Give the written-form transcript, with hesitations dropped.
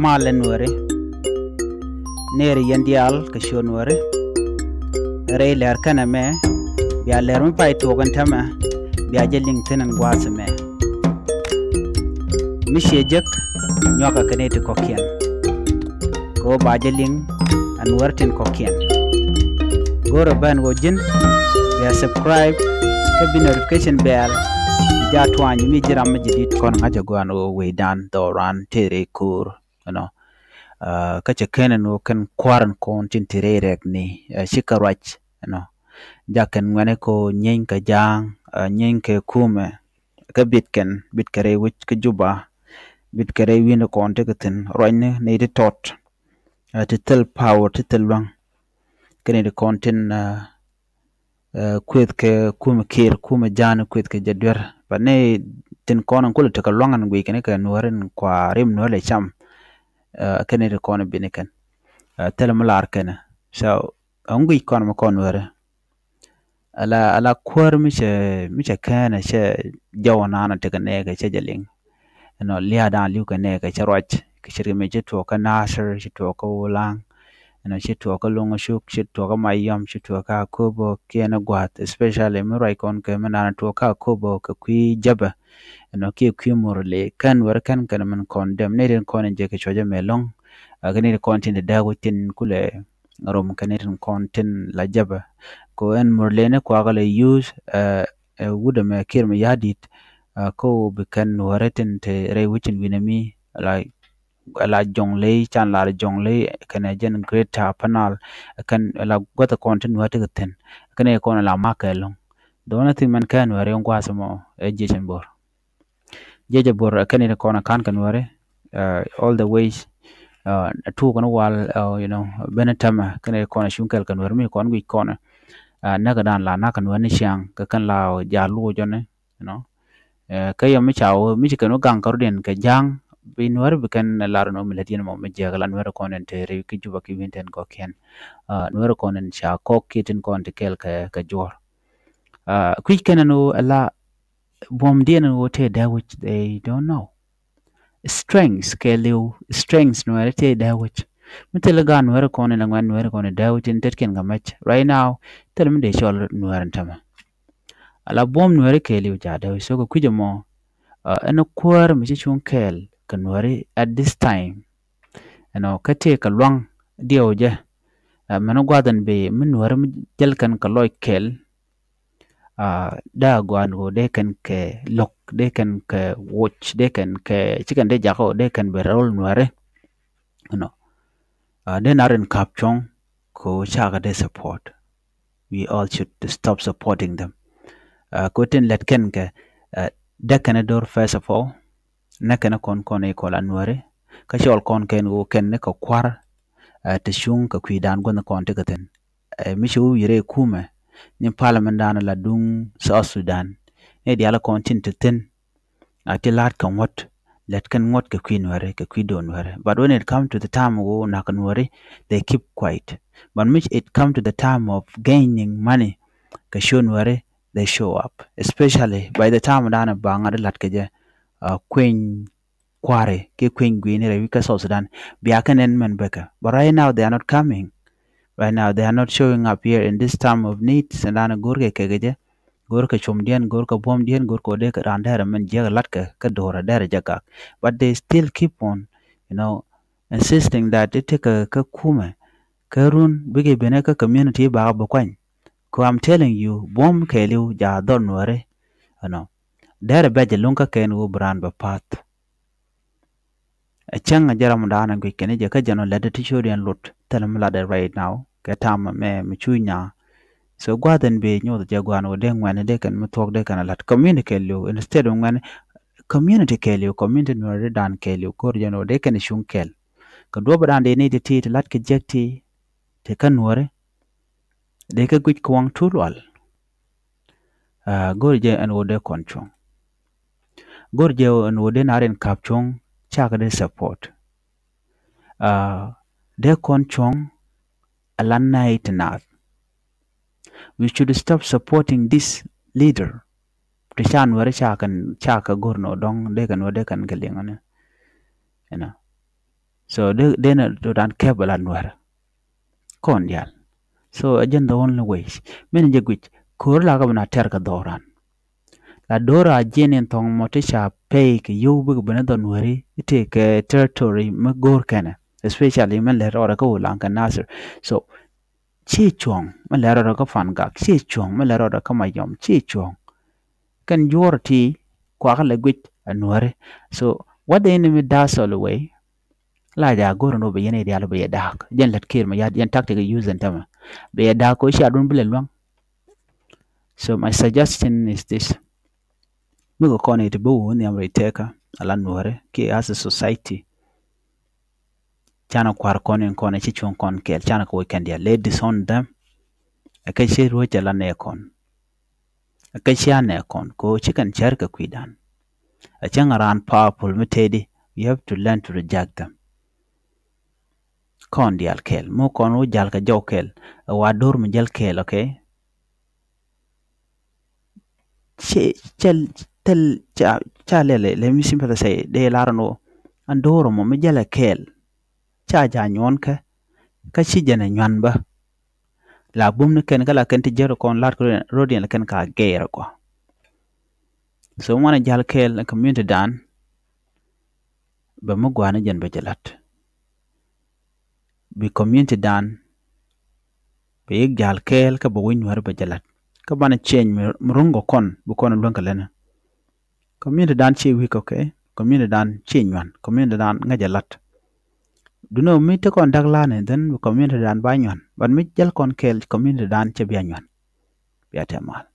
malen wore neri yandial kashon wore rey ler kana me biya ler mi pai to gan tama biya jeling tenen gwasa me mishejek nyoka kanete kokien go ba jeling an wartin kokien goro ban go jin biya subscribe kabi notification bell ja twany mi jiram jidit kon ngaja go an we dan doran tere kur kache kenen no kan kwaran kon tin tere rek ni shikarwach jaken ngane ko nyen ka jang nyen ke kume ka bit kare wich ka juba bit kare wino kon te gatin roine ne de tot to tell power to tell wang kene de kontin kwet ke kume kir kume jana kwet ke jadwer bane tin konan kula te ka longan gwe kene ka nuaren kwa rim no le cham kene de konan biniken tel malar kene so angui kon ma kon wore ala kwar miche kana che jawana na te ne ga che jaling liya dan liu ka ne ga che roch ke chiri me je to ka nasir che to ka ulang che to ka longo shuk che to ka mayam che to ka kobo kena gwat especially me roi kon ke mana to ka kobo ka kwi jaba ki kwi murle kan war kan man condemn ne den kon je ke choje melong agani kontin de dagutin kule rom kanetin kontin la jaba ko en murlene ko agale use wuda me kirme yadit ko bikan waretin te re wichin winami la jonglei chan la jonglei kana jen greater panal kan la gota kontin wate gaten kana ko la makelong dona tin man kan ware ngwasamo jeje bor kana ko na kan ware all the ways tu kono wal benetama kana ko na shunkel kan ware mi kon wi kona naga dan la nakan wani shang ka kan la jalu jone kaya mi chawo mi chikano gang karden ka jang bin war bikan la no miladin mo me jagalan wara konen te re ki juba ki winten ko ken wara konen cha ko kitin kon te kel ka jor quick kenano ala bom dien no te da which they don't know strengths no te da which mitelagan wara konen ngwan wara konen da which in tetken ga match right now tel mi de chol nuaran tama ala bom nuare keliu jada so ko kujamo eno kwar mi chung kel kanwari at this time kate ka lwang dioje mano gwadan be min nuare mi jel kan ka loy kel da gwan go de kan ke lok de kan ke watch de kan ke chikan de jako de kan be rol nuare de naren kapchong ko chaga de support we all should stop supporting them kotin let ken ke dakana door first of all nakana kon e kola nuare ka chol kon ken go ken ne ko kwar te shung ka kwidan go na kon te gaten mi shu yire kume ni parliament dan la dung South Sudan e dia la kon tin te ten ati lat kan wat let kan ngot ka kwin ware ka kwidon ware but when it come to the time go na kan ware they keep quiet but which it come to the time of gaining money ka shon ware they show up especially by the time dana banga lat keje queen kware ke queen gwini re wika South Sudan biakanen men beka but right now they are not coming right now they are not showing up here in this time of need sandana gorge kegeje gorka chomdian gorka bomdian gorko de randera men jega latka ka dora dera jaga but they still keep on insisting that it take ka kume karun bige beneka community ba bakwan ko I'm telling you bom keliu ja don ware dere beje lunka ken wo brand ba pat a changa jaram dana gwe kene je ka jano lede tishorian lot telam lade right now ka tam me michunya so gwaden be nyo de gwan wo de ngwane de kan mutok de kan lat community lu instead of ngwane community kelu community no dan kelu kor jano de kan shunkel ka do brand de ni de ti lat ke jekti te kan wore de ka gwit kwang tulwal gorje an wo de konchong gorje an wo de naren kapchong chaka de support de konchong alanna itnath we should stop supporting this leader Rishan wari chaka gorno dong de kan galing So they na do dan kebala nuer kon dial. So again the only ways men je gwich kur la ga na ter ka doran la dora jenen tong motisha pay ke yu bu bana don wari ite ke territory ma gor kana especially men le ro ka ulan ka nasir. So chi chong ma le ro ka fan ga chi chong ma le ro ka mayom chi chong kan yorti kwa ka le gwich anware. So what the enemy does all the way la ja gor no be yene dialo be dak jen let kir ma ya jen tactic use and tama be dak ko sha dun bile long. So my suggestion is this: we go con it bu ni amre teka ala nuare ki as a society chana kwar con chi chon kon kel chana ko weekend ya lay disown them akai she ro jala ne kon akai sha ne kon ko chicken cher ka kwidan a changa ran powerful metedi. You have to learn to reject them. Kon dial kel mo kon wo jal ka jaw kel wa dor mu jal kel okay chel tel cha lele let me simply say de larno andoro mo me jala kel cha ja nyon ka chi jana nyan ba la bum ne ken kala ken ti jero kon lar ko rodien ken ka geira ko. So wana jal kel na community dan ba mo gwana jen ba jalat bi community dan be yek jal kel ka bo win war ba jalat ka bana change murungo kon bu kon lon ka lena community dan chi week okay community dan chi nyan community dan nga jalat duno mi te kon daglane den community dan ba nyan ban mi jal kon kel community dan che bi nyan bi atemal.